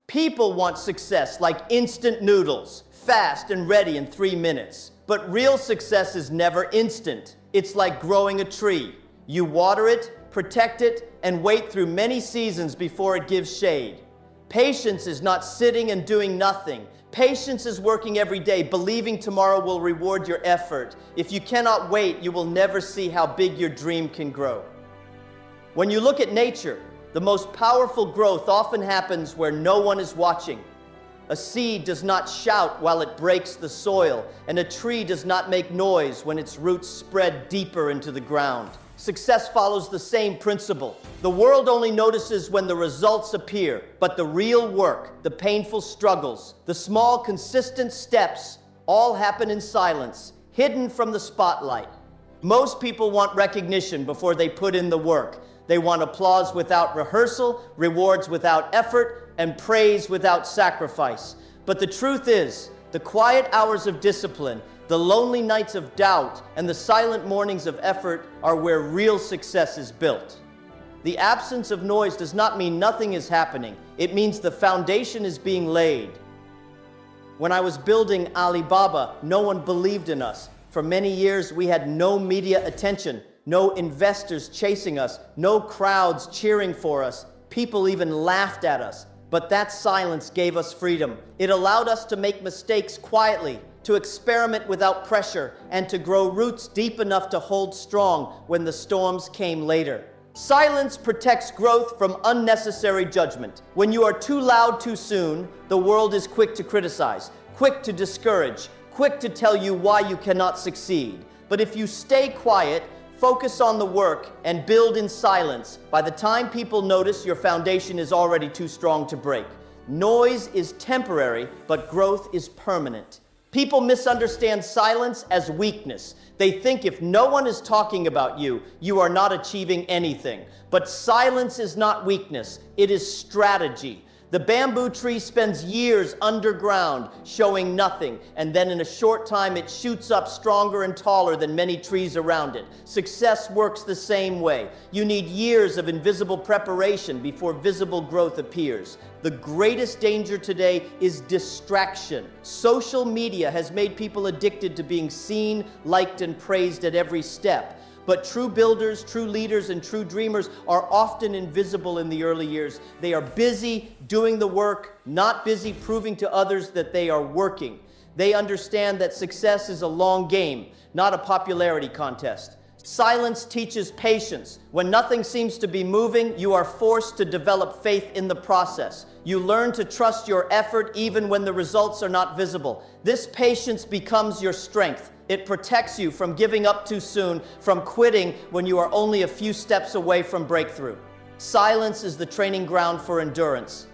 People want success like instant noodles, fast and ready in 3 minutes. But real success is never instant. It's like growing a tree. You water it, protect it, and wait through many seasons before it gives shade. Patience is not sitting and doing nothing. Patience is working every day, believing tomorrow will reward your effort. If you cannot wait, you will never see how big your dream can grow. When you look at nature, the most powerful growth often happens where no one is watching. A seed does not shout while it breaks the soil, and a tree does not make noise when its roots spread deeper into the ground. Success follows the same principle. The world only notices when the results appear, but the real work, the painful struggles, the small, consistent steps, all happen in silence, hidden from the spotlight. Most people want recognition before they put in the work. They want applause without rehearsal, rewards without effort, and praise without sacrifice. But the truth is, the quiet hours of discipline, the lonely nights of doubt, and the silent mornings of effort are where real success is built. The absence of noise does not mean nothing is happening. It means the foundation is being laid. When I was building Alibaba, no one believed in us. For many years, we had no media attention, no investors chasing us, no crowds cheering for us. People even laughed at us. But that silence gave us freedom. It allowed us to make mistakes quietly, to experiment without pressure, and to grow roots deep enough to hold strong when the storms came later. Silence protects growth from unnecessary judgment. When you are too loud too soon, the world is quick to criticize, quick to discourage, quick to tell you why you cannot succeed. But if you stay quiet, focus on the work, and build in silence, by the time people notice, your foundation is already too strong to break. Noise is temporary, but growth is permanent. People misunderstand silence as weakness. They think if no one is talking about you, you are not achieving anything. But silence is not weakness, it is strategy. The bamboo tree spends years underground, showing nothing, and then in a short time it shoots up stronger and taller than many trees around it. Success works the same way. You need years of invisible preparation before visible growth appears. The greatest danger today is distraction. Social media has made people addicted to being seen, liked, and praised at every step. But true builders, true leaders, and true dreamers are often invisible in the early years. They are busy doing the work, not busy proving to others that they are working. They understand that success is a long game, not a popularity contest. Silence teaches patience. When nothing seems to be moving, you are forced to develop faith in the process. You learn to trust your effort even when the results are not visible. This patience becomes your strength. It protects you from giving up too soon, from quitting when you are only a few steps away from breakthrough. Silence is the training ground for endurance.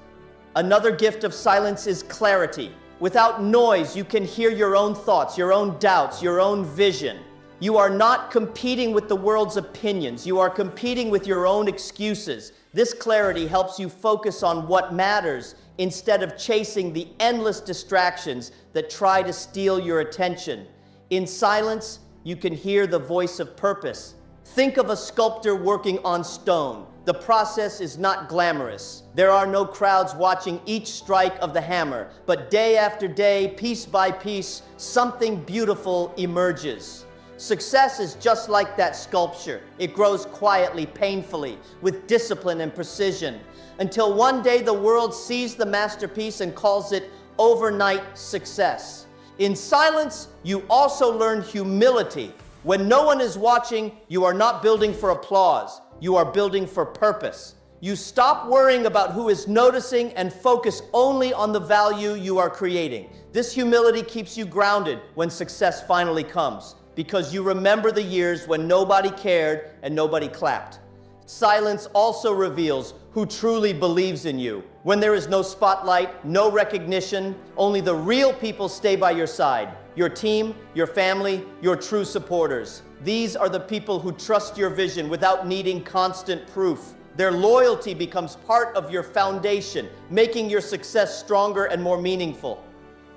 Another gift of silence is clarity. Without noise, you can hear your own thoughts, your own doubts, your own vision. You are not competing with the world's opinions. You are competing with your own excuses. This clarity helps you focus on what matters instead of chasing the endless distractions that try to steal your attention. In silence, you can hear the voice of purpose. Think of a sculptor working on stone. The process is not glamorous. There are no crowds watching each strike of the hammer, but day after day, piece by piece, something beautiful emerges. Success is just like that sculpture. It grows quietly, painfully, with discipline and precision, until one day the world sees the masterpiece and calls it overnight success. In silence, you also learn humility. When no one is watching, you are not building for applause. You are building for purpose. You stop worrying about who is noticing and focus only on the value you are creating. This humility keeps you grounded when success finally comes, because you remember the years when nobody cared and nobody clapped. Silence also reveals who truly believes in you. When there is no spotlight, no recognition, only the real people stay by your side. Your team, your family, your true supporters. These are the people who trust your vision without needing constant proof. Their loyalty becomes part of your foundation, making your success stronger and more meaningful.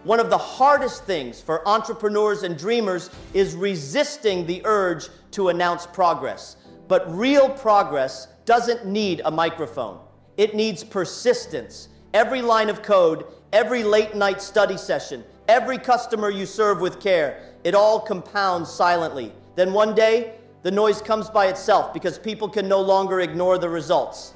One of the hardest things for entrepreneurs and dreamers is resisting the urge to announce progress. But real progress doesn't need a microphone. It needs persistence. Every line of code, every late night study session, every customer you serve with care, it all compounds silently. Then one day, the noise comes by itself because people can no longer ignore the results.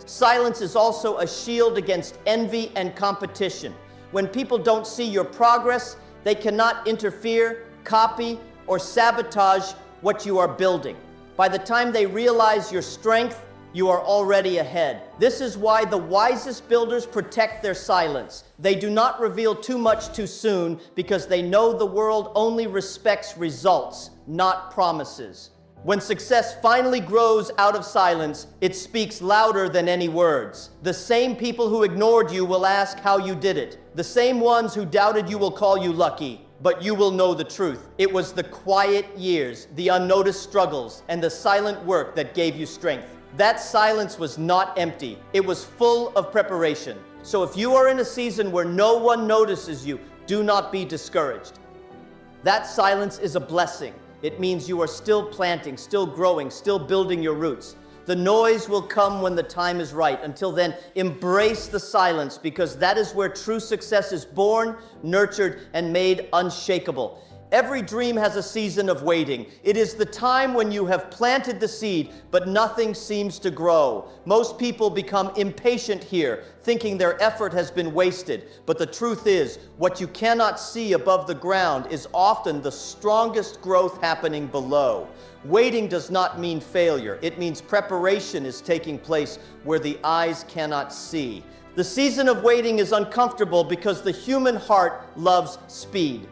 Silence is also a shield against envy and competition. When people don't see your progress, they cannot interfere, copy, or sabotage what you are building. By the time they realize your strength, you are already ahead. This is why the wisest builders protect their silence. They do not reveal too much too soon because they know the world only respects results, not promises. When success finally grows out of silence, it speaks louder than any words. The same people who ignored you will ask how you did it. The same ones who doubted you will call you lucky. But you will know the truth. It was the quiet years, the unnoticed struggles, and the silent work that gave you strength. That silence was not empty. It was full of preparation. So if you are in a season where no one notices you, do not be discouraged. That silence is a blessing. It means you are still planting, still growing, still building your roots. The noise will come when the time is right. Until then, embrace the silence because that is where true success is born, nurtured, and made unshakable. Every dream has a season of waiting. It is the time when you have planted the seed, but nothing seems to grow. Most people become impatient here, thinking their effort has been wasted. But the truth is, what you cannot see above the ground is often the strongest growth happening below. Waiting does not mean failure. It means preparation is taking place where the eyes cannot see. The season of waiting is uncomfortable because the human heart loves speed.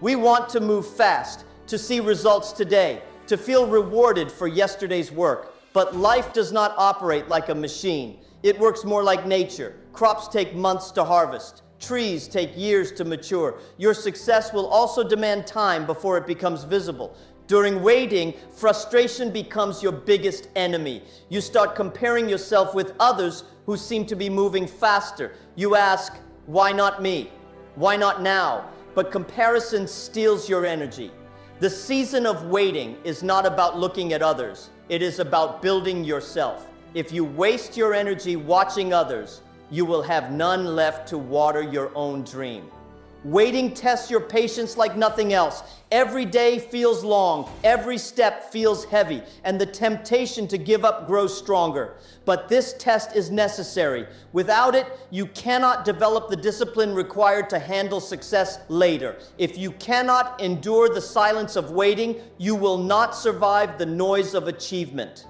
We want to move fast, to see results today, to feel rewarded for yesterday's work. But life does not operate like a machine. It works more like nature. Crops take months to harvest. Trees take years to mature. Your success will also demand time before it becomes visible. During waiting, frustration becomes your biggest enemy. You start comparing yourself with others who seem to be moving faster. You ask, why not me? Why not now? But comparison steals your energy. The season of waiting is not about looking at others. It is about building yourself. If you waste your energy watching others, you will have none left to water your own dream. Waiting tests your patience like nothing else. Every day feels long, every step feels heavy, and the temptation to give up grows stronger. But this test is necessary. Without it, you cannot develop the discipline required to handle success later. If you cannot endure the silence of waiting, you will not survive the noise of achievement.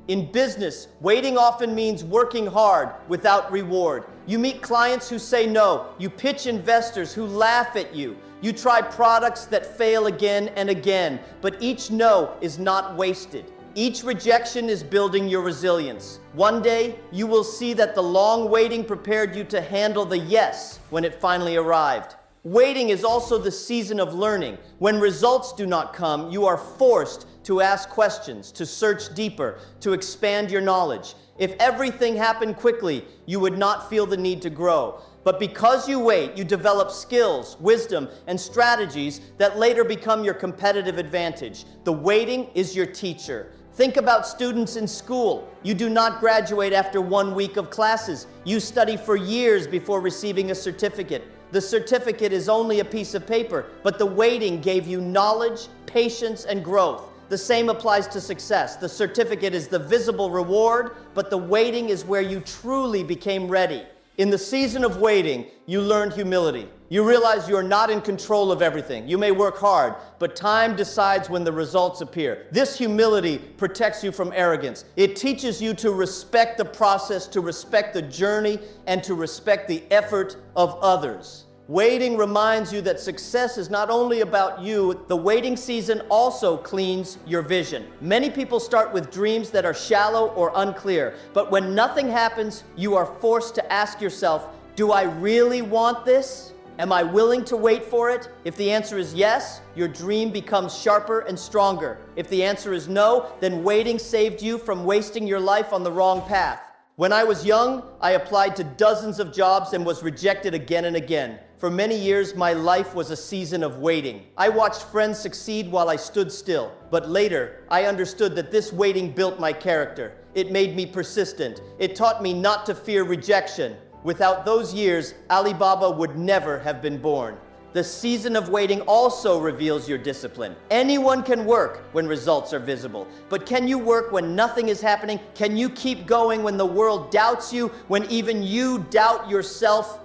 In business, waiting often means working hard without reward. You meet clients who say no. You pitch investors who laugh at you. You try products that fail again and again, but each no is not wasted. Each rejection is building your resilience. One day, you will see that the long waiting prepared you to handle the yes when it finally arrived. Waiting is also the season of learning. When results do not come, you are forced to ask questions, to search deeper, to expand your knowledge. If everything happened quickly, you would not feel the need to grow. But because you wait, you develop skills, wisdom, and strategies that later become your competitive advantage. The waiting is your teacher. Think about students in school. You do not graduate after 1 week of classes. You study for years before receiving a certificate. The certificate is only a piece of paper, but the waiting gave you knowledge, patience, and growth. The same applies to success. The certificate is the visible reward, but the waiting is where you truly became ready. In the season of waiting, you learned humility. You realize you are not in control of everything. You may work hard, but time decides when the results appear. This humility protects you from arrogance. It teaches you to respect the process, to respect the journey, and to respect the effort of others. Waiting reminds you that success is not only about you, the waiting season also cleans your vision. Many people start with dreams that are shallow or unclear, but when nothing happens, you are forced to ask yourself, do I really want this? Am I willing to wait for it? If the answer is yes, your dream becomes sharper and stronger. If the answer is no, then waiting saved you from wasting your life on the wrong path. When I was young, I applied to dozens of jobs and was rejected again and again. For many years, my life was a season of waiting. I watched friends succeed while I stood still. But later, I understood that this waiting built my character. It made me persistent. It taught me not to fear rejection. Without those years, Alibaba would never have been born. The season of waiting also reveals your discipline. Anyone can work when results are visible, but can you work when nothing is happening? Can you keep going when the world doubts you, when even you doubt yourself?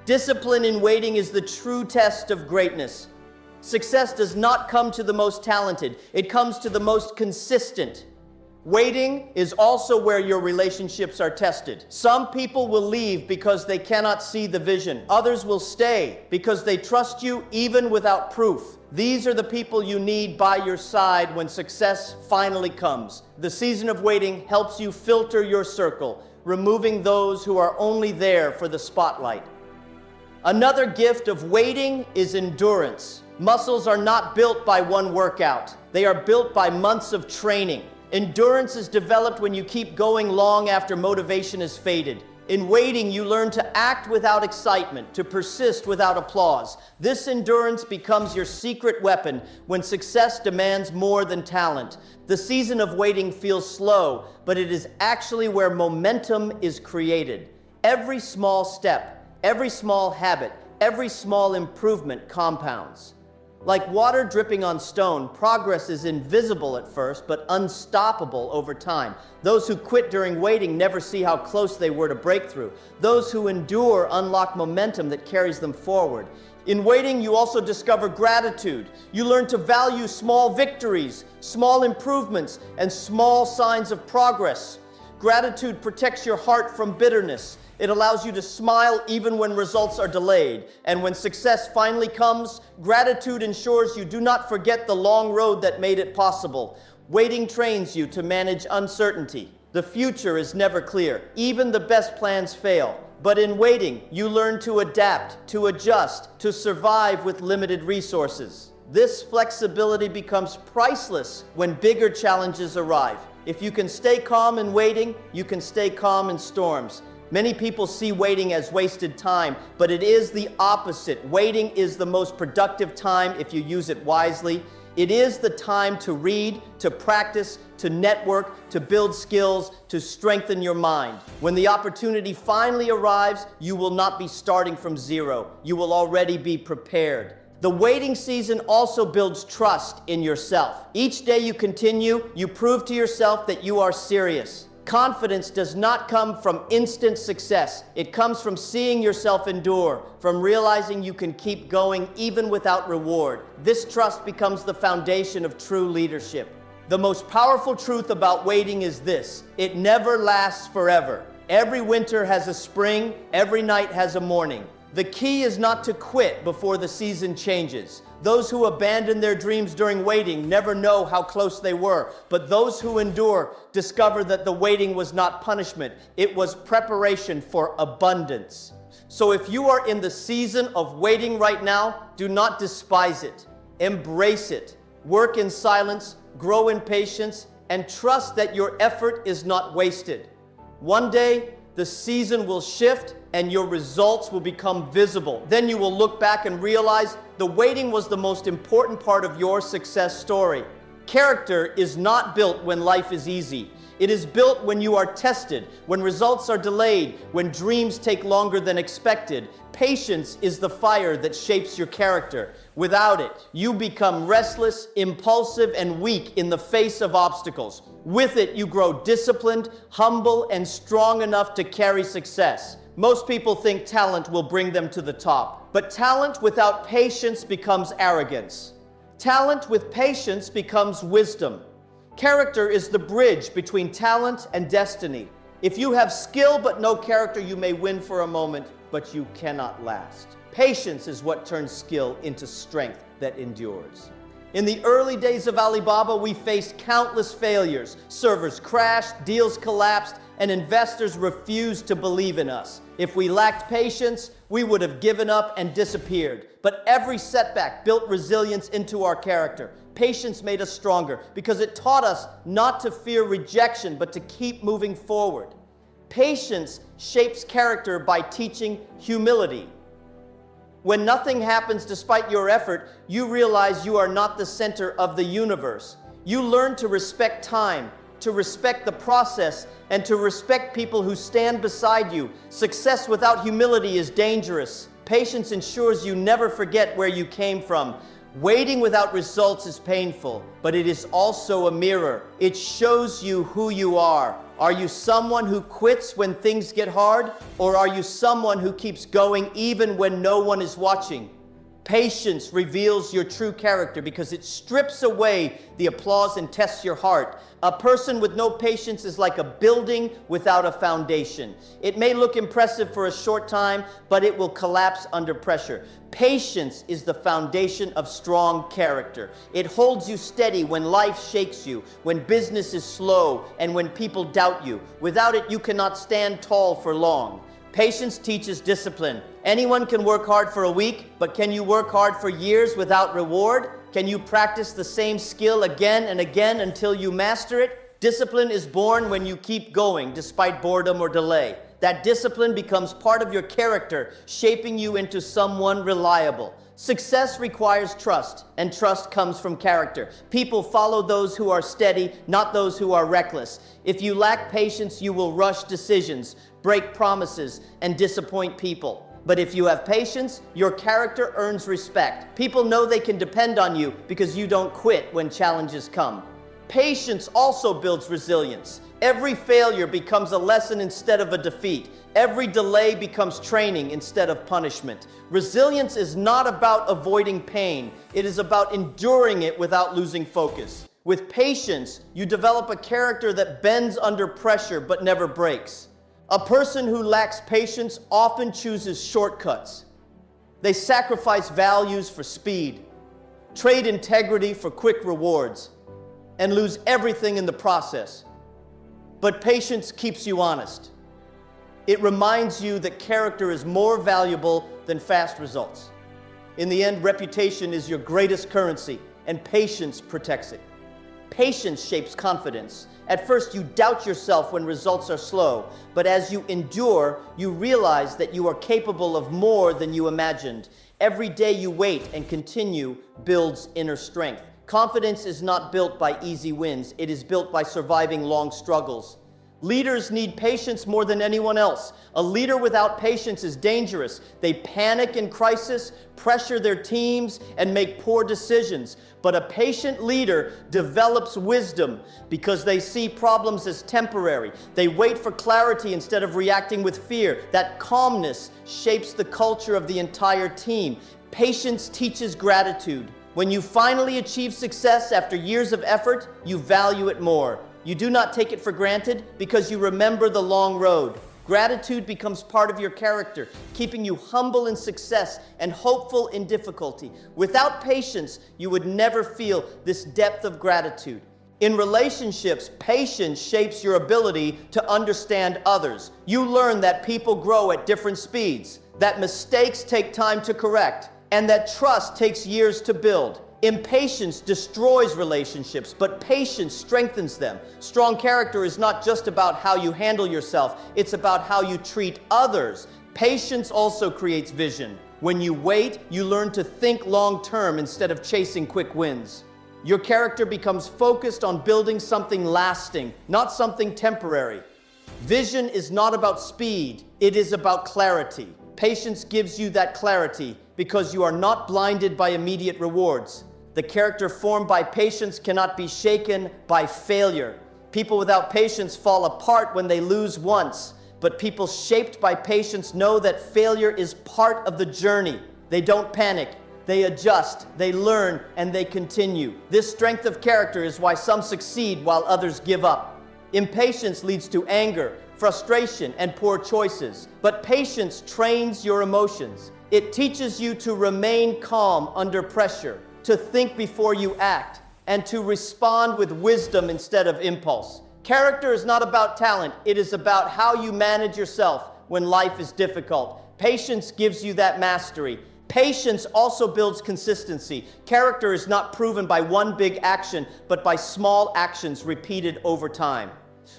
Discipline in waiting is the true test of greatness. Success does not come to the most talented. It comes to the most consistent. Waiting is also where your relationships are tested. Some people will leave because they cannot see the vision. Others will stay because they trust you even without proof. These are the people you need by your side when success finally comes. The season of waiting helps you filter your circle, removing those who are only there for the spotlight. Another gift of waiting is endurance. Muscles are not built by one workout. They are built by months of training. Endurance is developed when you keep going long after motivation has faded. In waiting, you learn to act without excitement, to persist without applause. This endurance becomes your secret weapon when success demands more than talent. The season of waiting feels slow, but it is actually where momentum is created. Every small step, every small habit, every small improvement compounds. Like water dripping on stone, progress is invisible at first, but unstoppable over time. Those who quit during waiting never see how close they were to breakthrough. Those who endure unlock momentum that carries them forward. In waiting, you also discover gratitude. You learn to value small victories, small improvements, and small signs of progress. Gratitude protects your heart from bitterness. It allows you to smile even when results are delayed. And when success finally comes, gratitude ensures you do not forget the long road that made it possible. Waiting trains you to manage uncertainty. The future is never clear. Even the best plans fail. But in waiting, you learn to adapt, to adjust, to survive with limited resources. This flexibility becomes priceless when bigger challenges arrive. If you can stay calm in waiting, you can stay calm in storms. Many people see waiting as wasted time, but it is the opposite. Waiting is the most productive time if you use it wisely. It is the time to read, to practice, to network, to build skills, to strengthen your mind. When the opportunity finally arrives, you will not be starting from zero. You will already be prepared. The waiting season also builds trust in yourself. Each day you continue, you prove to yourself that you are serious. Confidence does not come from instant success. It comes from seeing yourself endure, from realizing you can keep going even without reward. This trust becomes the foundation of true leadership. The most powerful truth about waiting is this: it never lasts forever. Every winter has a spring, every night has a morning. The key is not to quit before the season changes. Those who abandon their dreams during waiting never know how close they were, but those who endure discover that the waiting was not punishment. It was preparation for abundance. So if you are in the season of waiting right now, do not despise it. Embrace it. Work in silence, grow in patience, and trust that your effort is not wasted. One day, the season will shift and your results will become visible. Then you will look back and realize the waiting was the most important part of your success story. Character is not built when life is easy. It is built when you are tested, when results are delayed, when dreams take longer than expected. Patience is the fire that shapes your character. Without it, you become restless, impulsive, and weak in the face of obstacles. With it, you grow disciplined, humble, and strong enough to carry success. Most people think talent will bring them to the top, but talent without patience becomes arrogance. Talent with patience becomes wisdom. Character is the bridge between talent and destiny. If you have skill but no character, you may win for a moment, but you cannot last. Patience is what turns skill into strength that endures. In the early days of Alibaba, we faced countless failures. Servers crashed, deals collapsed, and investors refused to believe in us. If we lacked patience, we would have given up and disappeared. But every setback built resilience into our character. Patience made us stronger because it taught us not to fear rejection, but to keep moving forward. Patience shapes character by teaching humility. When nothing happens despite your effort, you realize you are not the center of the universe. You learn to respect time, to respect the process, and to respect people who stand beside you. Success without humility is dangerous. Patience ensures you never forget where you came from. Waiting without results is painful, but it is also a mirror. It shows you who you are. Are you someone who quits when things get hard, or are you someone who keeps going even when no one is watching? Patience reveals your true character because it strips away the applause and tests your heart. A person with no patience is like a building without a foundation. It may look impressive for a short time, but it will collapse under pressure. Patience is the foundation of strong character. It holds you steady when life shakes you, when business is slow, and when people doubt you. Without it, you cannot stand tall for long. Patience teaches discipline. Anyone can work hard for a week, but can you work hard for years without reward? Can you practice the same skill again and again until you master it? Discipline is born when you keep going despite boredom or delay. That discipline becomes part of your character, shaping you into someone reliable. Success requires trust, and trust comes from character. People follow those who are steady, not those who are reckless. If you lack patience, you will rush decisions, break promises, and disappoint people. But if you have patience, your character earns respect. People know they can depend on you because you don't quit when challenges come. Patience also builds resilience. Every failure becomes a lesson instead of a defeat. Every delay becomes training instead of punishment. Resilience is not about avoiding pain. It is about enduring it without losing focus. With patience, you develop a character that bends under pressure but never breaks. A person who lacks patience often chooses shortcuts. They sacrifice values for speed, trade integrity for quick rewards, and lose everything in the process. But patience keeps you honest. It reminds you that character is more valuable than fast results. In the end, reputation is your greatest currency, and patience protects it. Patience shapes confidence. At first, you doubt yourself when results are slow, but as you endure, you realize that you are capable of more than you imagined. Every day you wait and continue builds inner strength. Confidence is not built by easy wins. It is built by surviving long struggles. Leaders need patience more than anyone else. A leader without patience is dangerous. They panic in crisis, pressure their teams, and make poor decisions. But a patient leader develops wisdom because they see problems as temporary. They wait for clarity instead of reacting with fear. That calmness shapes the culture of the entire team. Patience teaches gratitude. When you finally achieve success after years of effort, you value it more. You do not take it for granted because you remember the long road. Gratitude becomes part of your character, keeping you humble in success and hopeful in difficulty. Without patience, you would never feel this depth of gratitude. In relationships, patience shapes your ability to understand others. You learn that people grow at different speeds, that mistakes take time to correct, and that trust takes years to build. Impatience destroys relationships, but patience strengthens them. Strong character is not just about how you handle yourself, it's about how you treat others. Patience also creates vision. When you wait, you learn to think long-term instead of chasing quick wins. Your character becomes focused on building something lasting, not something temporary. Vision is not about speed, it is about clarity. Patience gives you that clarity because you are not blinded by immediate rewards. The character formed by patience cannot be shaken by failure. People without patience fall apart when they lose once, but people shaped by patience know that failure is part of the journey. They don't panic, they adjust, they learn, and they continue. This strength of character is why some succeed while others give up. Impatience leads to anger, frustration, and poor choices. But patience trains your emotions. It teaches you to remain calm under pressure, to think before you act, and to respond with wisdom instead of impulse. Character is not about talent. It is about how you manage yourself when life is difficult. Patience gives you that mastery. Patience also builds consistency. Character is not proven by one big action, but by small actions repeated over time.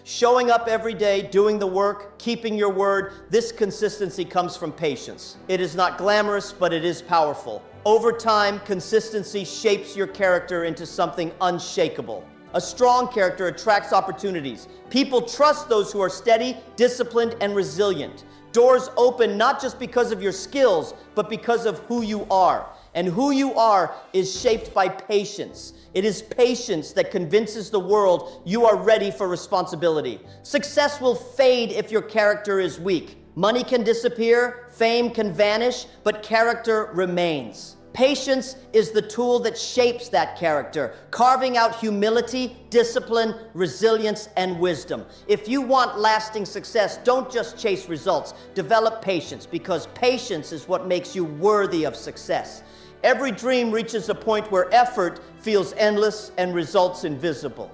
Showing up every day, doing the work, keeping your word, this consistency comes from patience. It is not glamorous, but it is powerful. Over time, consistency shapes your character into something unshakable. A strong character attracts opportunities. People trust those who are steady, disciplined, and resilient. Doors open not just because of your skills, but because of who you are. And who you are is shaped by patience. It is patience that convinces the world you are ready for responsibility. Success will fade if your character is weak. Money can disappear, fame can vanish, but character remains. Patience is the tool that shapes that character, carving out humility, discipline, resilience, and wisdom. If you want lasting success, don't just chase results. Develop patience, because patience is what makes you worthy of success. Every dream reaches a point where effort feels endless and results invisible.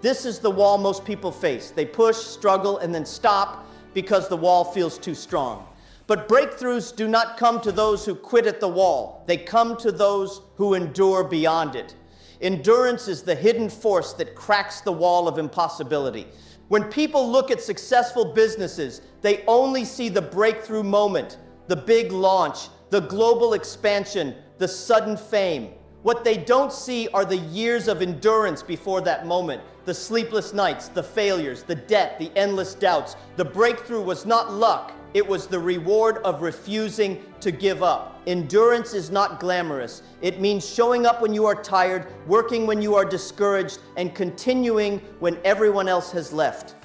This is the wall most people face. They push, struggle, and then stop because the wall feels too strong. But breakthroughs do not come to those who quit at the wall. They come to those who endure beyond it. Endurance is the hidden force that cracks the wall of impossibility. When people look at successful businesses, they only see the breakthrough moment, the big launch, the global expansion, the sudden fame. What they don't see are the years of endurance before that moment, the sleepless nights, the failures, the debt, the endless doubts. The breakthrough was not luck. It was the reward of refusing to give up. Endurance is not glamorous. It means showing up when you are tired, working when you are discouraged, and continuing when everyone else has left.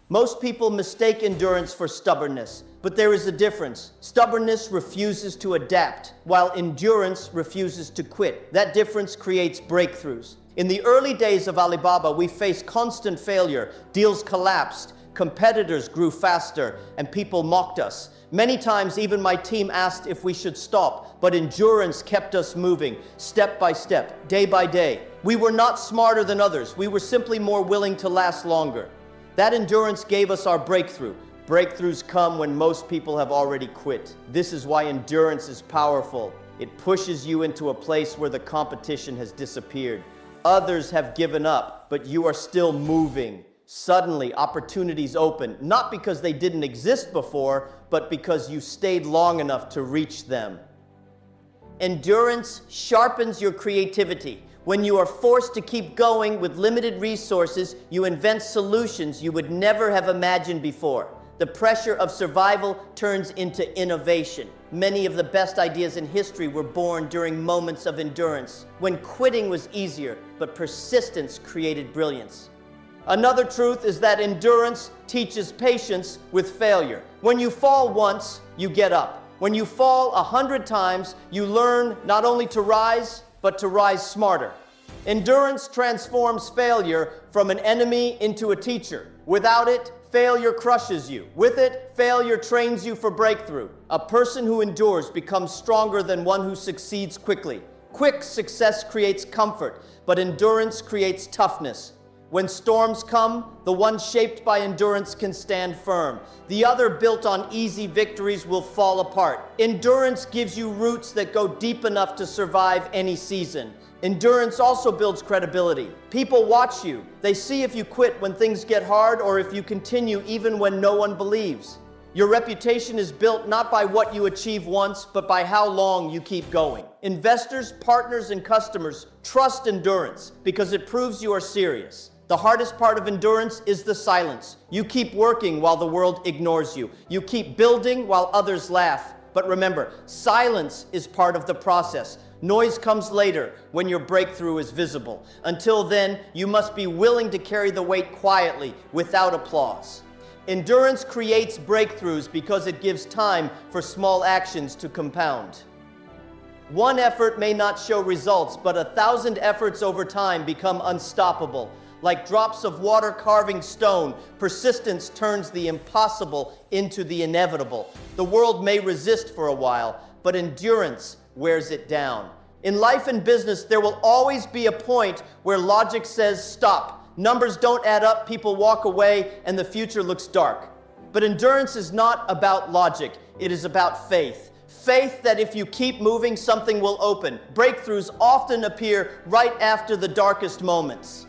Most people mistake endurance for stubbornness, but there is a difference. Stubbornness refuses to adapt, while endurance refuses to quit. That difference creates breakthroughs. In the early days of Alibaba, we faced constant failure. Deals collapsed. Competitors grew faster, and people mocked us. Many times, even my team asked if we should stop, but endurance kept us moving, step by step, day by day. We were not smarter than others. We were simply more willing to last longer. That endurance gave us our breakthrough. Breakthroughs come when most people have already quit. This is why endurance is powerful. It pushes you into a place where the competition has disappeared. Others have given up, but you are still moving. Suddenly, opportunities open, not because they didn't exist before, but because you stayed long enough to reach them. Endurance sharpens your creativity. When you are forced to keep going with limited resources, you invent solutions you would never have imagined before. The pressure of survival turns into innovation. Many of the best ideas in history were born during moments of endurance, when quitting was easier, but persistence created brilliance. Another truth is that endurance teaches patience with failure. When you fall once, you get up. When you fall 100 times, you learn not only to rise, but to rise smarter. Endurance transforms failure from an enemy into a teacher. Without it, failure crushes you. With it, failure trains you for breakthrough. A person who endures becomes stronger than one who succeeds quickly. Quick success creates comfort, but endurance creates toughness. When storms come, the one shaped by endurance can stand firm. The other built on easy victories will fall apart. Endurance gives you roots that go deep enough to survive any season. Endurance also builds credibility. People watch you. They see if you quit when things get hard or if you continue even when no one believes. Your reputation is built not by what you achieve once, but by how long you keep going. Investors, partners, and customers trust endurance because it proves you are serious. The hardest part of endurance is the silence. You keep working while the world ignores you. You keep building while others laugh. But remember, silence is part of the process. Noise comes later when your breakthrough is visible. Until then, you must be willing to carry the weight quietly without applause. Endurance creates breakthroughs because it gives time for small actions to compound. One effort may not show results, but 1,000 efforts over time become unstoppable. Like drops of water carving stone, persistence turns the impossible into the inevitable. The world may resist for a while, but endurance wears it down. In life and business, there will always be a point where logic says stop. Numbers don't add up, people walk away, and the future looks dark. But endurance is not about logic, it is about faith. Faith that if you keep moving, something will open. Breakthroughs often appear right after the darkest moments.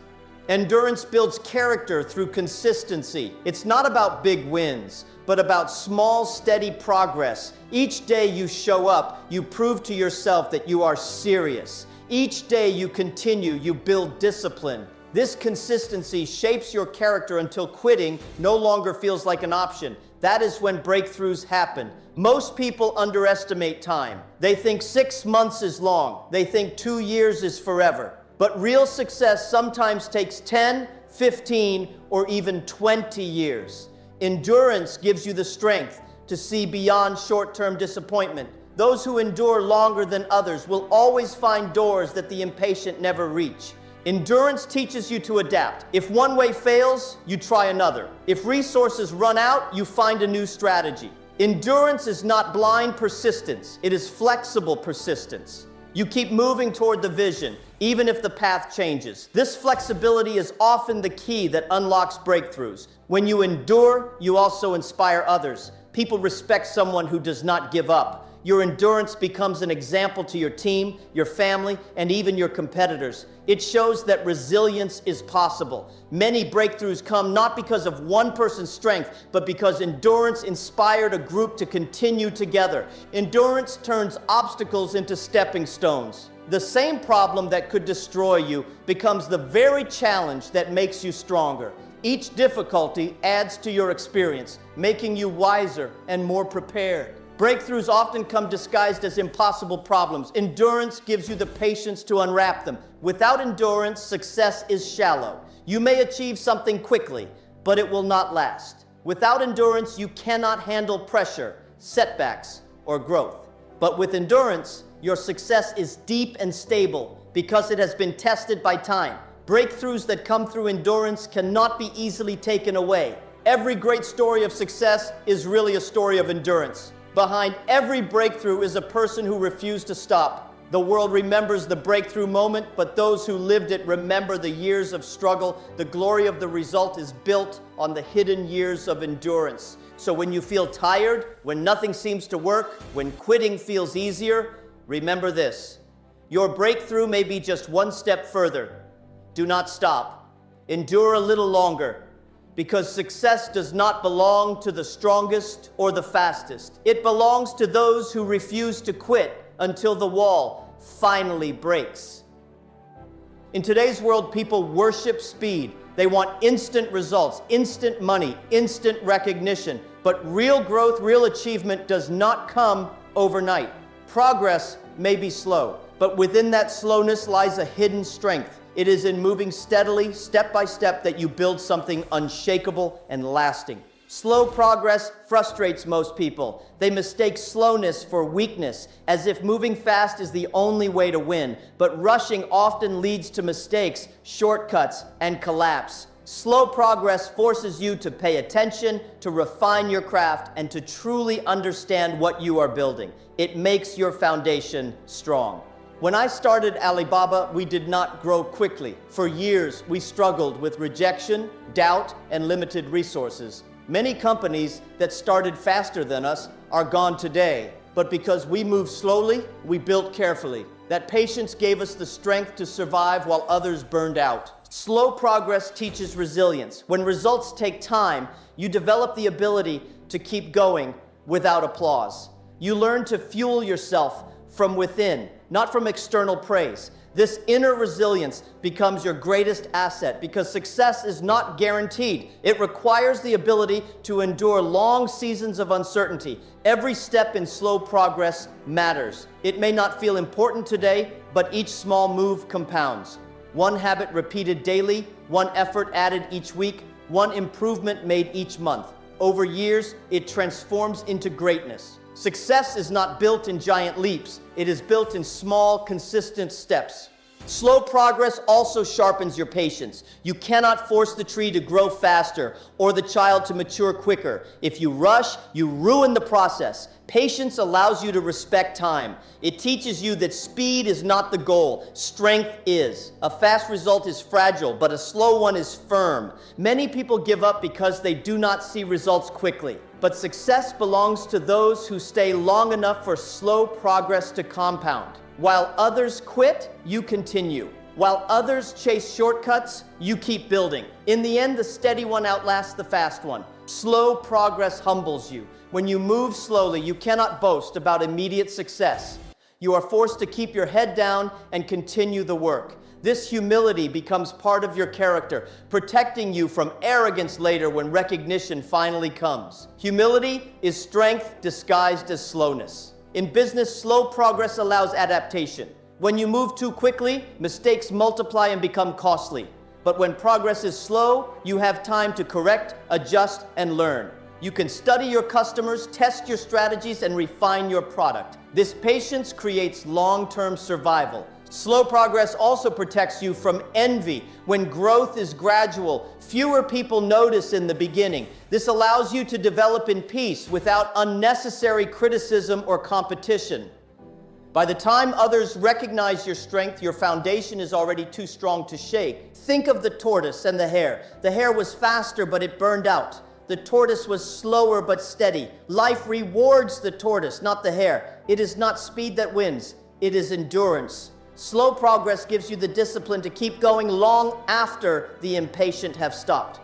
Endurance builds character through consistency. It's not about big wins, but about small, steady progress. Each day you show up, you prove to yourself that you are serious. Each day you continue, you build discipline. This consistency shapes your character until quitting no longer feels like an option. That is when breakthroughs happen. Most people underestimate time. They think 6 months is long. They think 2 years is forever. But real success sometimes takes 10, 15, or even 20 years. Endurance gives you the strength to see beyond short-term disappointment. Those who endure longer than others will always find doors that the impatient never reach. Endurance teaches you to adapt. If one way fails, you try another. If resources run out, you find a new strategy. Endurance is not blind persistence. It is flexible persistence. You keep moving toward the vision, even if the path changes. This flexibility is often the key that unlocks breakthroughs. When you endure, you also inspire others. People respect someone who does not give up. Your endurance becomes an example to your team, your family, and even your competitors. It shows that resilience is possible. Many breakthroughs come not because of one person's strength, but because endurance inspired a group to continue together. Endurance turns obstacles into stepping stones. The same problem that could destroy you becomes the very challenge that makes you stronger. Each difficulty adds to your experience, making you wiser and more prepared. Breakthroughs often come disguised as impossible problems. Endurance gives you the patience to unwrap them. Without endurance, success is shallow. You may achieve something quickly, but it will not last. Without endurance, you cannot handle pressure, setbacks, or growth. But with endurance, your success is deep and stable because it has been tested by time. Breakthroughs that come through endurance cannot be easily taken away. Every great story of success is really a story of endurance. Behind every breakthrough is a person who refused to stop. The world remembers the breakthrough moment, but those who lived it remember the years of struggle. The glory of the result is built on the hidden years of endurance. So when you feel tired, when nothing seems to work, when quitting feels easier, remember this. Your breakthrough may be just one step further. Do not stop. Endure a little longer. Because success does not belong to the strongest or the fastest. It belongs to those who refuse to quit until the wall finally breaks. In today's world, people worship speed. They want instant results, instant money, instant recognition. But real growth, real achievement does not come overnight. Progress may be slow, but within that slowness lies a hidden strength. It is in moving steadily, step by step, that you build something unshakable and lasting. Slow progress frustrates most people. They mistake slowness for weakness, as if moving fast is the only way to win. But rushing often leads to mistakes, shortcuts, and collapse. Slow progress forces you to pay attention, to refine your craft, and to truly understand what you are building. It makes your foundation strong. When I started Alibaba, we did not grow quickly. For years, we struggled with rejection, doubt, and limited resources. Many companies that started faster than us are gone today. But because we moved slowly, we built carefully. That patience gave us the strength to survive while others burned out. Slow progress teaches resilience. When results take time, you develop the ability to keep going without applause. You learn to fuel yourself from within, not from external praise. This inner resilience becomes your greatest asset because success is not guaranteed. It requires the ability to endure long seasons of uncertainty. Every step in slow progress matters. It may not feel important today, but each small move compounds. One habit repeated daily, one effort added each week, one improvement made each month. Over years, it transforms into greatness. Success is not built in giant leaps. It is built in small, consistent steps. Slow progress also sharpens your patience. You cannot force the tree to grow faster or the child to mature quicker. If you rush, you ruin the process. Patience allows you to respect time. It teaches you that speed is not the goal. Strength is. A fast result is fragile, but a slow one is firm. Many people give up because they do not see results quickly. But success belongs to those who stay long enough for slow progress to compound. While others quit, you continue. While others chase shortcuts, you keep building. In the end, the steady one outlasts the fast one. Slow progress humbles you. When you move slowly, you cannot boast about immediate success. You are forced to keep your head down and continue the work. This humility becomes part of your character, protecting you from arrogance later when recognition finally comes. Humility is strength disguised as slowness. In business, slow progress allows adaptation. When you move too quickly, mistakes multiply and become costly. But when progress is slow, you have time to correct, adjust, and learn. You can study your customers, test your strategies, and refine your product. This patience creates long-term survival. Slow progress also protects you from envy. When growth is gradual, fewer people notice in the beginning. This allows you to develop in peace without unnecessary criticism or competition. By the time others recognize your strength, your foundation is already too strong to shake. Think of the tortoise and the hare. The hare was faster, but it burned out. The tortoise was slower but steady. Life rewards the tortoise, not the hare. It is not speed that wins, it is endurance. Slow progress gives you the discipline to keep going long after the impatient have stopped.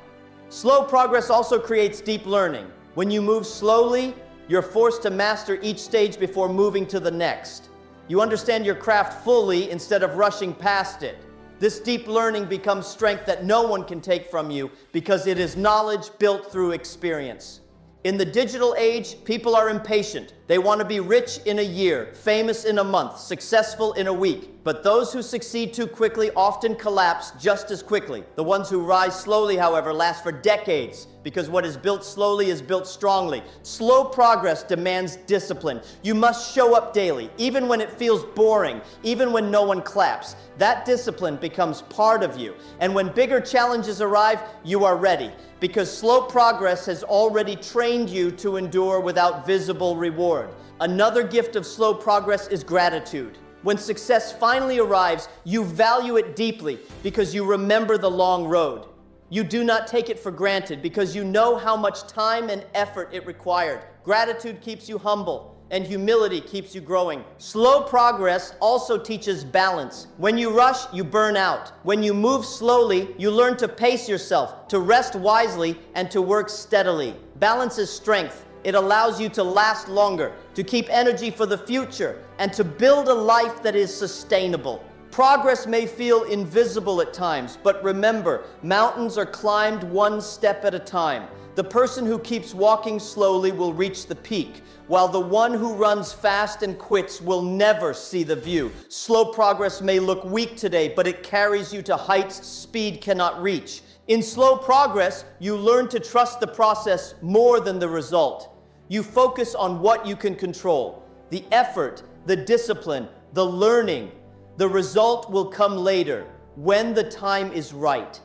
Slow progress also creates deep learning. When you move slowly, you're forced to master each stage before moving to the next. You understand your craft fully instead of rushing past it. This deep learning becomes strength that no one can take from you because it is knowledge built through experience. In the digital age, people are impatient. They want to be rich in a year, famous in a month, successful in a week. But those who succeed too quickly often collapse just as quickly. The ones who rise slowly, however, last for decades because what is built slowly is built strongly. Slow progress demands discipline. You must show up daily, even when it feels boring, even when no one claps. That discipline becomes part of you. And when bigger challenges arrive, you are ready because slow progress has already trained you to endure without visible reward. Another gift of slow progress is gratitude. When success finally arrives, you value it deeply because you remember the long road. You do not take it for granted because you know how much time and effort it required. Gratitude keeps you humble, and humility keeps you growing. Slow progress also teaches balance. When you rush, you burn out. When you move slowly, you learn to pace yourself, to rest wisely, and to work steadily. Balance is strength. It allows you to last longer, to keep energy for the future, and to build a life that is sustainable. Progress may feel invisible at times, but remember, mountains are climbed one step at a time. The person who keeps walking slowly will reach the peak, while the one who runs fast and quits will never see the view. Slow progress may look weak today, but it carries you to heights speed cannot reach. In slow progress, you learn to trust the process more than the result. You focus on what you can control, the effort, the discipline, the learning. The result will come later, when the time is right.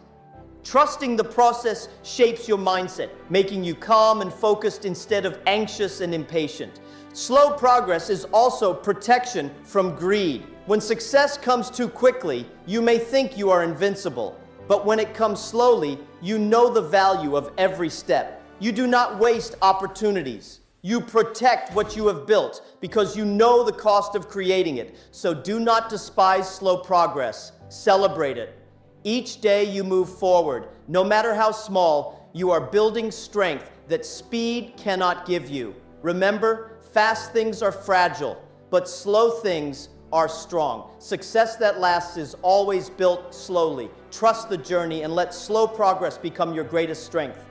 Trusting the process shapes your mindset, making you calm and focused instead of anxious and impatient. Slow progress is also protection from greed. When success comes too quickly, you may think you are invincible. But when it comes slowly, you know the value of every step. You do not waste opportunities. You protect what you have built because you know the cost of creating it. So do not despise slow progress. Celebrate it. Each day you move forward, no matter how small, you are building strength that speed cannot give you. Remember, fast things are fragile, but slow things are strong. Success that lasts is always built slowly. Trust the journey and let slow progress become your greatest strength.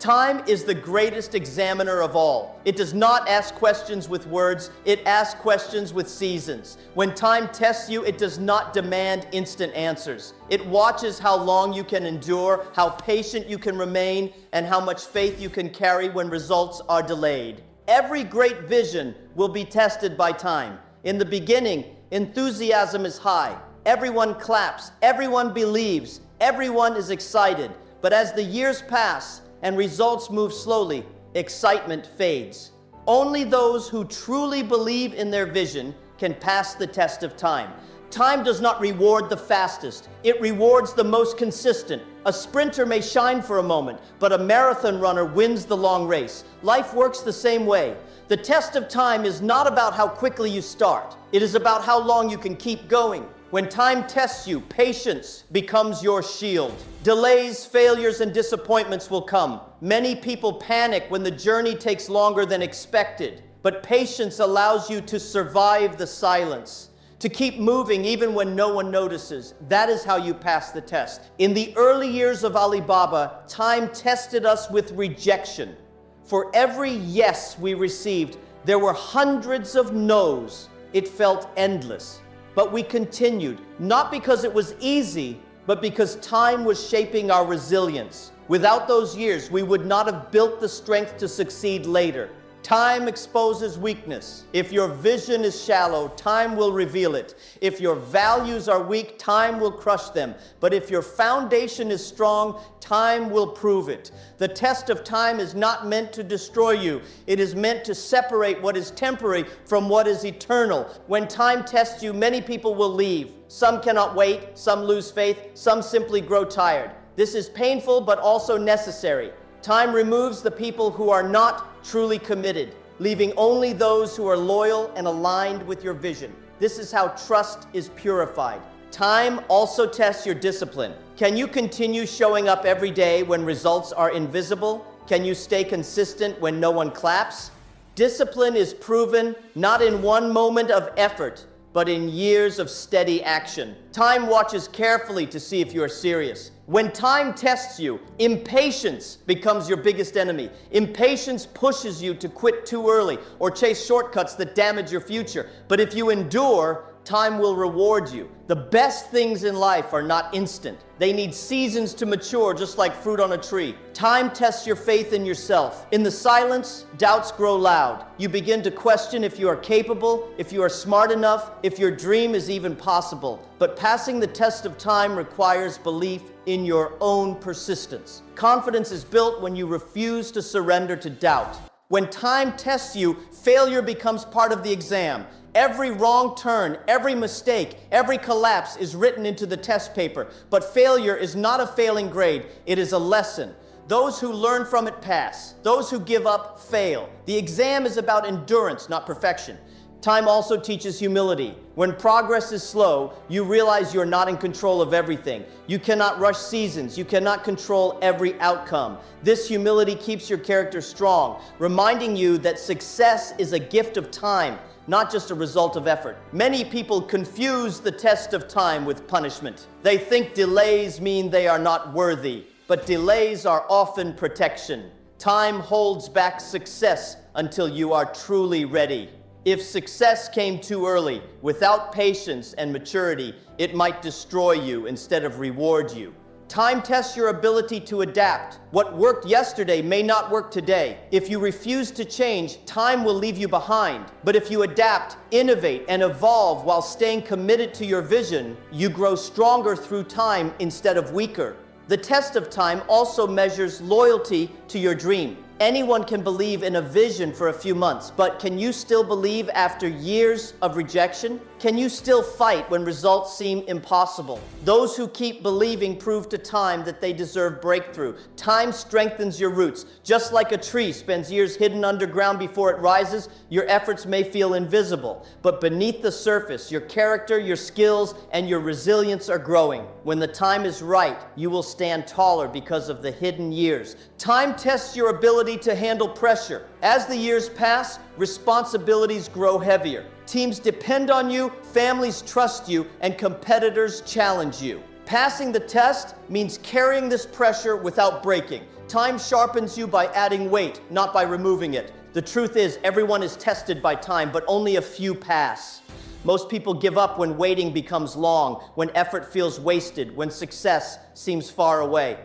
Time is the greatest examiner of all. It does not ask questions with words, it asks questions with seasons. When time tests you, it does not demand instant answers. It watches how long you can endure, how patient you can remain, and how much faith you can carry when results are delayed. Every great vision will be tested by time. In the beginning, enthusiasm is high. Everyone claps, everyone believes, everyone is excited. But as the years pass, and results move slowly, excitement fades. Only those who truly believe in their vision can pass the test of time. Time does not reward the fastest. It rewards the most consistent. A sprinter may shine for a moment, but a marathon runner wins the long race. Life works the same way. The test of time is not about how quickly you start. It is about how long you can keep going. When time tests you, patience becomes your shield. Delays, failures, and disappointments will come. Many people panic when the journey takes longer than expected, but patience allows you to survive the silence. To keep moving even when no one notices. That is how you pass the test. In the early years of Alibaba, time tested us with rejection. For every yes we received, there were hundreds of no's. It felt endless. But we continued, not because it was easy, but because time was shaping our resilience. Without those years, we would not have built the strength to succeed later. Time exposes weakness. If your vision is shallow, time will reveal it. If your values are weak, time will crush them. But if your foundation is strong, time will prove it. The test of time is not meant to destroy you. It is meant to separate what is temporary from what is eternal. When time tests you, many people will leave. Some cannot wait, some lose faith, some simply grow tired. This is painful but also necessary. Time removes the people who are not truly committed, leaving only those who are loyal and aligned with your vision. This is how trust is purified. Time also tests your discipline. Can you continue showing up every day when results are invisible? Can you stay consistent when no one claps? Discipline is proven not in one moment of effort, but in years of steady action. Time watches carefully to see if you are serious. When time tests you, impatience becomes your biggest enemy. Impatience pushes you to quit too early or chase shortcuts that damage your future. But if you endure, time will reward you. The best things in life are not instant. They need seasons to mature, just like fruit on a tree. Time tests your faith in yourself. In the silence, doubts grow loud. You begin to question if you are capable, if you are smart enough, if your dream is even possible. But passing the test of time requires belief in your own persistence. Confidence is built when you refuse to surrender to doubt. When time tests you, failure becomes part of the exam. Every wrong turn, every mistake, every collapse is written into the test paper. But failure is not a failing grade, it is a lesson. Those who learn from it pass. Those who give up fail. The exam is about endurance, not perfection. Time also teaches humility. When progress is slow, you realize you're not in control of everything. You cannot rush seasons. You cannot control every outcome. This humility keeps your character strong, reminding you that success is a gift of time, not just a result of effort. Many people confuse the test of time with punishment. They think delays mean they are not worthy, but delays are often protection. Time holds back success until you are truly ready. If success came too early, without patience and maturity, it might destroy you instead of reward you. Time tests your ability to adapt. What worked yesterday may not work today. If you refuse to change, time will leave you behind. But if you adapt, innovate, and evolve while staying committed to your vision, you grow stronger through time instead of weaker. The test of time also measures loyalty to your dream. Anyone can believe in a vision for a few months, but can you still believe after years of rejection? Can you still fight when results seem impossible? Those who keep believing prove to time that they deserve breakthrough. Time strengthens your roots. Just like a tree spends years hidden underground before it rises, your efforts may feel invisible, but beneath the surface, your character, your skills, and your resilience are growing. When the time is right, you will stand taller because of the hidden years. Time tests your ability to handle pressure. As the years pass, responsibilities grow heavier. Teams depend on you, families trust you, and competitors challenge you. Passing the test means carrying this pressure without breaking. Time sharpens you by adding weight, not by removing it. The truth is, everyone is tested by time, but only a few pass. Most people give up when waiting becomes long, when effort feels wasted, when success seems far away.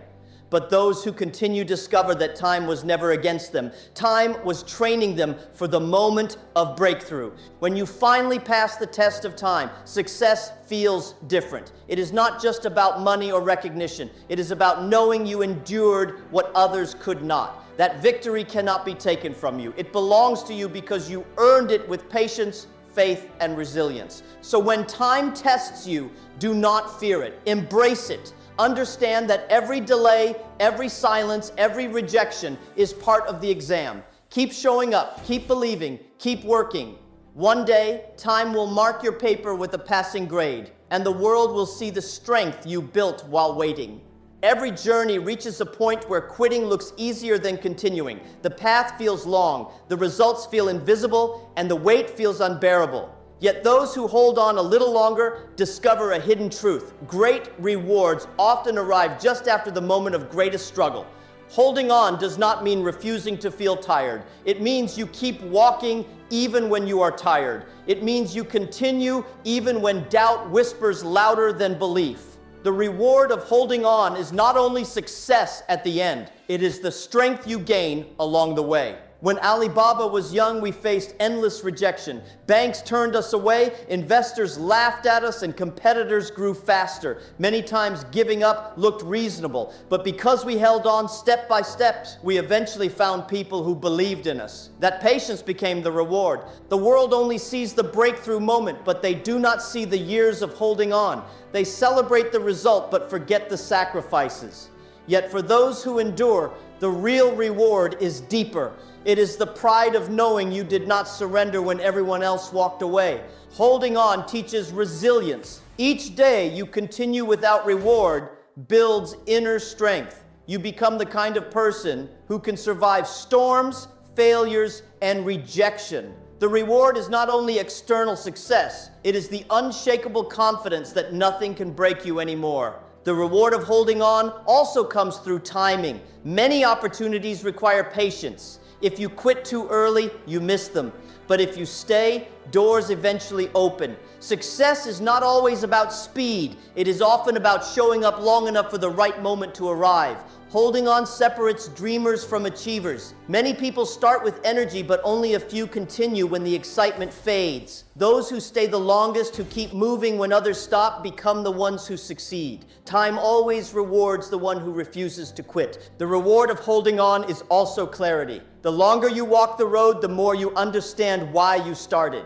But those who continue discover that time was never against them. Time was training them for the moment of breakthrough. When you finally pass the test of time, success feels different. It is not just about money or recognition. It is about knowing you endured what others could not. That victory cannot be taken from you. It belongs to you because you earned it with patience, faith, and resilience. So when time tests you, do not fear it. Embrace it. Understand that every delay, every silence, every rejection is part of the exam. Keep showing up, keep believing, keep working. One day, time will mark your paper with a passing grade, and the world will see the strength you built while waiting. Every journey reaches a point where quitting looks easier than continuing. The path feels long, the results feel invisible, and the wait feels unbearable. Yet those who hold on a little longer discover a hidden truth. Great rewards often arrive just after the moment of greatest struggle. Holding on does not mean refusing to feel tired. It means you keep walking even when you are tired. It means you continue even when doubt whispers louder than belief. The reward of holding on is not only success at the end, it is the strength you gain along the way. When Alibaba was young, we faced endless rejection. Banks turned us away, investors laughed at us, and competitors grew faster. Many times giving up looked reasonable, but because we held on step by step, we eventually found people who believed in us. That patience became the reward. The world only sees the breakthrough moment, but they do not see the years of holding on. They celebrate the result, but forget the sacrifices. Yet for those who endure, the real reward is deeper. It is the pride of knowing you did not surrender when everyone else walked away. Holding on teaches resilience. Each day you continue without reward builds inner strength. You become the kind of person who can survive storms, failures, and rejection. The reward is not only external success, it is the unshakable confidence that nothing can break you anymore. The reward of holding on also comes through timing. Many opportunities require patience. If you quit too early, you miss them. But if you stay, doors eventually open. Success is not always about speed. It is often about showing up long enough for the right moment to arrive. Holding on separates dreamers from achievers. Many people start with energy, but only a few continue when the excitement fades. Those who stay the longest, who keep moving when others stop, become the ones who succeed. Time always rewards the one who refuses to quit. The reward of holding on is also clarity. The longer you walk the road, the more you understand why you started.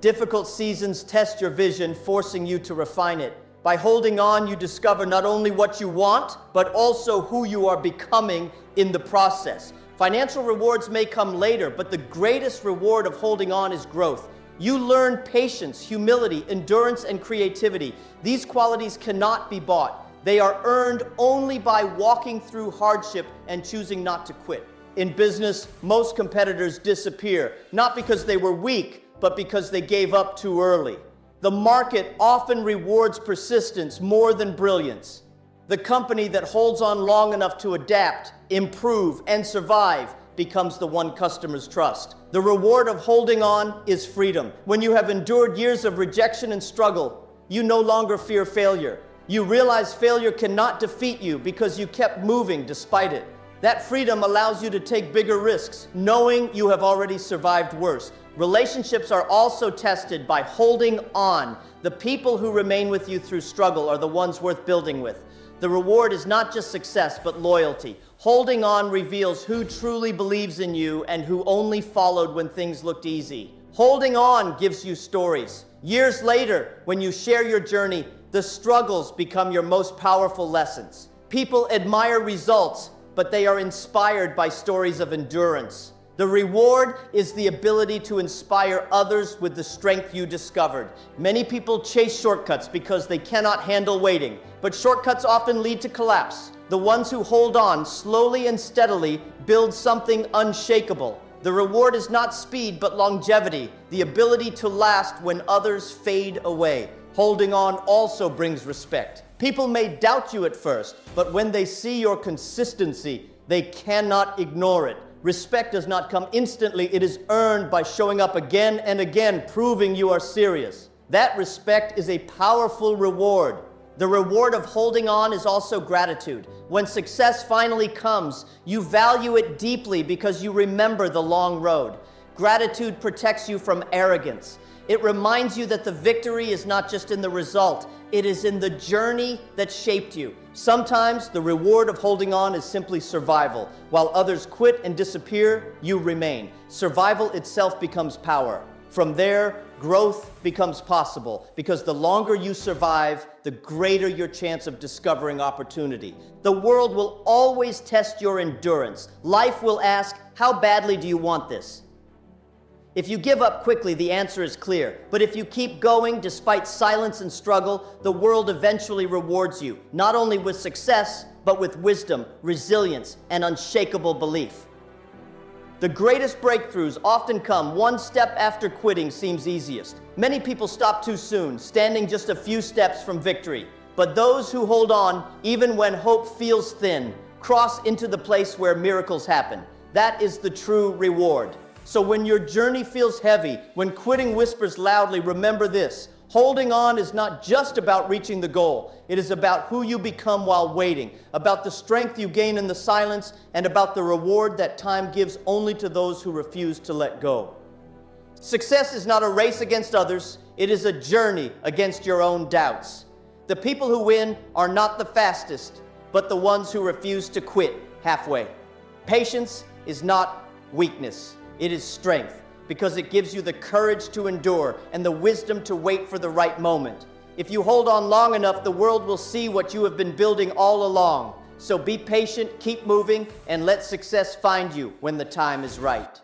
Difficult seasons test your vision, forcing you to refine it. By holding on, you discover not only what you want, but also who you are becoming in the process. Financial rewards may come later, but the greatest reward of holding on is growth. You learn patience, humility, endurance, and creativity. These qualities cannot be bought. They are earned only by walking through hardship and choosing not to quit. In business, most competitors disappear, not because they were weak, but because they gave up too early. The market often rewards persistence more than brilliance. The company that holds on long enough to adapt, improve, and survive becomes the one customers trust. The reward of holding on is freedom. When you have endured years of rejection and struggle, you no longer fear failure. You realize failure cannot defeat you because you kept moving despite it. That freedom allows you to take bigger risks, knowing you have already survived worse. Relationships are also tested by holding on. The people who remain with you through struggle are the ones worth building with. The reward is not just success, but loyalty. Holding on reveals who truly believes in you and who only followed when things looked easy. Holding on gives you stories. Years later, when you share your journey, the struggles become your most powerful lessons. People admire results, but they are inspired by stories of endurance. The reward is the ability to inspire others with the strength you discovered. Many people chase shortcuts because they cannot handle waiting, but shortcuts often lead to collapse. The ones who hold on slowly and steadily build something unshakable. The reward is not speed, but longevity, the ability to last when others fade away. Holding on also brings respect. People may doubt you at first, but when they see your consistency, they cannot ignore it. Respect does not come instantly. It is earned by showing up again and again, proving you are serious. That respect is a powerful reward. The reward of holding on is also gratitude. When success finally comes, you value it deeply because you remember the long road. Gratitude protects you from arrogance. It reminds you that the victory is not just in the result, it is in the journey that shaped you. Sometimes the reward of holding on is simply survival. While others quit and disappear, you remain. Survival itself becomes power. From there, growth becomes possible, because the longer you survive, the greater your chance of discovering opportunity. The world will always test your endurance. Life will ask, how badly do you want this? If you give up quickly, the answer is clear. But if you keep going despite silence and struggle, the world eventually rewards you, not only with success, but with wisdom, resilience, and unshakable belief. The greatest breakthroughs often come one step after quitting seems easiest. Many people stop too soon, standing just a few steps from victory. But those who hold on, even when hope feels thin, cross into the place where miracles happen. That is the true reward. So when your journey feels heavy, when quitting whispers loudly, remember this. Holding on is not just about reaching the goal. It is about who you become while waiting, about the strength you gain in the silence, and about the reward that time gives only to those who refuse to let go. Success is not a race against others. It is a journey against your own doubts. The people who win are not the fastest, but the ones who refuse to quit halfway. Patience is not weakness. It is strength, because it gives you the courage to endure and the wisdom to wait for the right moment. If you hold on long enough, the world will see what you have been building all along. So be patient, keep moving, and let success find you when the time is right.